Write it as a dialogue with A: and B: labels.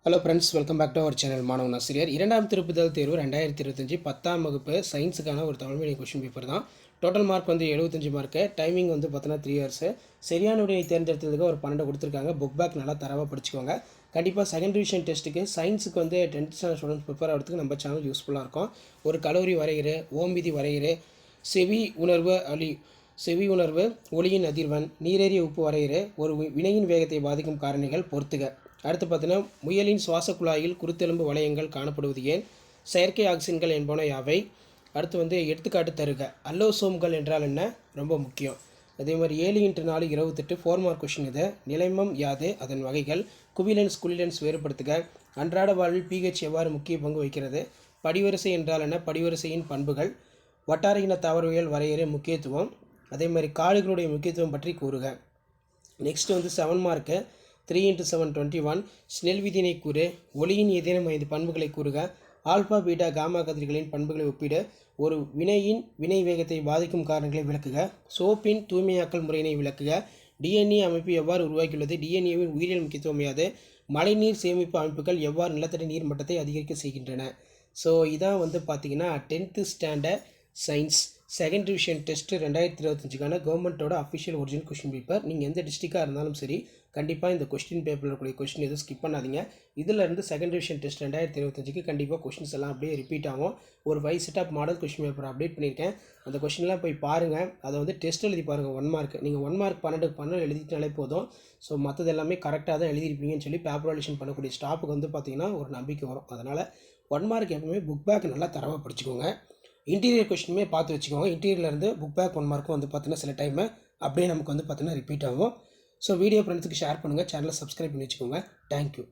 A: Hello friends, welcome back to our channel. மாணவன் ஆசிரியர். இரண்டாம் திருப்புதல் தேர்வு 2025 10ஆம் வகுப்பு சயின்ஸுக்கான ஒரு தமிழ் மீடியம் கொஷின் பேப்பர் தான். டோட்டல் மார்க் வந்து 75 மார்க்கு. டைமிங் வந்து பார்த்தீங்கன்னா 3 ஹவர்ஸு. சரியான விடையை தேர்ந்தெடுத்ததுக்கு ஒரு 12 கொடுத்துருக்காங்க. புக் பேக் நல்லா தரவாக படிச்சுக்கோங்க. கண்டிப்பாக செகண்ட் டிவிஷன் டெஸ்ட்டுக்கு சயின்ஸுக்கு வந்து 10th ஸ்டாண்டர்ட் ஸ்டூடெண்ட்ஸ் ப்ரிப்பேர் ஆகிறதுக்கு நம்ம சேனல் யூஸ்ஃபுல்லாக இருக்கும். ஒரு கலோரி வரைகிற, ஓம்பிதி வரைகிற, செவி உணர்வு, ஒளியின் அதிர்வெண், நீரேறிய உப்பு வரைகிற, ஒரு வினையின் வேகத்தை பாதிக்கும் காரணிகள் பொறுத்துக. அடுத்து பார்த்தீங்கன்னா, முயலின் சுவாச குழாயில் குருத்தெலும்பு வளையங்கள் காணப்படுவது ஏன்? செயற்கை ஆக்சின்கள் என்பன யாவை? அடுத்து வந்து எடுத்துக்காட்டு தருக. அல்லோசோம்கள் என்றால் என்ன? ரொம்ப முக்கியம். அதே மாதிரி 7x4 28 4 மார்க் கொஷின் இது. நிலைமம் யாது? அதன் வகைகள். குவிலென்ஸ் குளிலென்ஸ் வேறுபடுத்துக. அன்றாட வாழ்வில் pH எவ்வாறு முக்கிய பங்கு வகிக்கிறது? படிவரிசை என்றால் என்ன? படிவரிசையின் பண்புகள். வட்டார இன தாவரவியல் வரையறை முக்கியத்துவம். அதே மாதிரி காடுகளுடைய முக்கியத்துவம் பற்றி கூறுக. நெக்ஸ்ட் வந்து 7 மார்க்கு 3x7 21. ஸ்னெல் விதியினை கூறு. ஒளியின் ஏதேனும் 5 பண்புகளை கூறுக. ஆல்பா பீட்டா காமா கதிர்களின் பண்புகளை ஒப்பிட. ஒரு வினையின் வினை வேகத்தை பாதிக்கும் காரணங்களை விளக்குக. சோப்பின் தூய்மையாக்கல் முறையினை விளக்குக. டிஎன்ஏ அமைப்பு எவ்வாறு உருவாக்கியுள்ளது? டிஎன்ஏவின் உயிரியல் முக்கியத்துவம் யாது? மழைநீர் சேமிப்பு அமைப்புகள் எவ்வாறு நிலத்தடி நீர் மட்டத்தை அதிகரிக்க செய்கின்றன? ஸோ இதான் வந்து பார்த்திங்கன்னா 10th standard science second division test 2025க்கான கவர்மெண்ட்டோட அஃபிஷியல் ஒரிஜினல் கொஷின் பேப்பர். நீங்கள் எந்த டிஸ்ட்ரிக்டாக இருந்தாலும் சரி, கண்டிப்பாக இந்த கொஸ்டின் பேப்பரில் இருக்கக்கூடிய கொஸ்டின் எதுவும் ஸ்கிப் பண்ணாதீங்க. இதிலேருந்து செகண்ட் டிவிஷன் டெஸ்ட் 2025க்கு கண்டிப்பாக கொஷின்ஸ் எல்லாம் அப்படியே ரிப்பீட் ஆகும். ஒரு 5 set of model question paper update பண்ணியிருக்கேன். அந்த கொஷின்லாம் போய் பாருங்கள். அதை வந்து டெஸ்ட் எழுதி பாருங்கள். 1 மார்க் நீங்கள் 1 மார்க் 12 எழுதிட்டாலே போதும். ஸோ மற்றது எல்லாமே கரெக்டாக தான் எழுதிருப்பீங்கன்னு சொல்லி பேப்பர் வேல்யூஷன் பண்ணக்கூடிய ஸ்டாஃபுக்கு வந்து பார்த்திங்கன்னா ஒரு நம்பிக்கை வரும். அதனால் 1 மார்க் எப்பவுமே புக் பேக் நல்லா தரவாக படிச்சுக்கோங்க. இன்டீரியர் கொஸ்டினுமே பார்த்து வச்சுக்கோங்க. இன்டீரியர்லேருந்து புக் பேக் 1 மார்க்கும் வந்து பார்த்தீங்கன்னா சில டைமு அப்படியே நமக்கு வந்து பார்த்தீங்கன்னா ரிப்பீட் ஆகும். ஸோ வீடியோ ஃப்ரெண்ட்ஸுக்கு ஷேர் பண்ணுங்கள். சேனலை சப்ஸ்கிரைப் பண்ணி வச்சுக்கோங்க. தேங்க்யூ.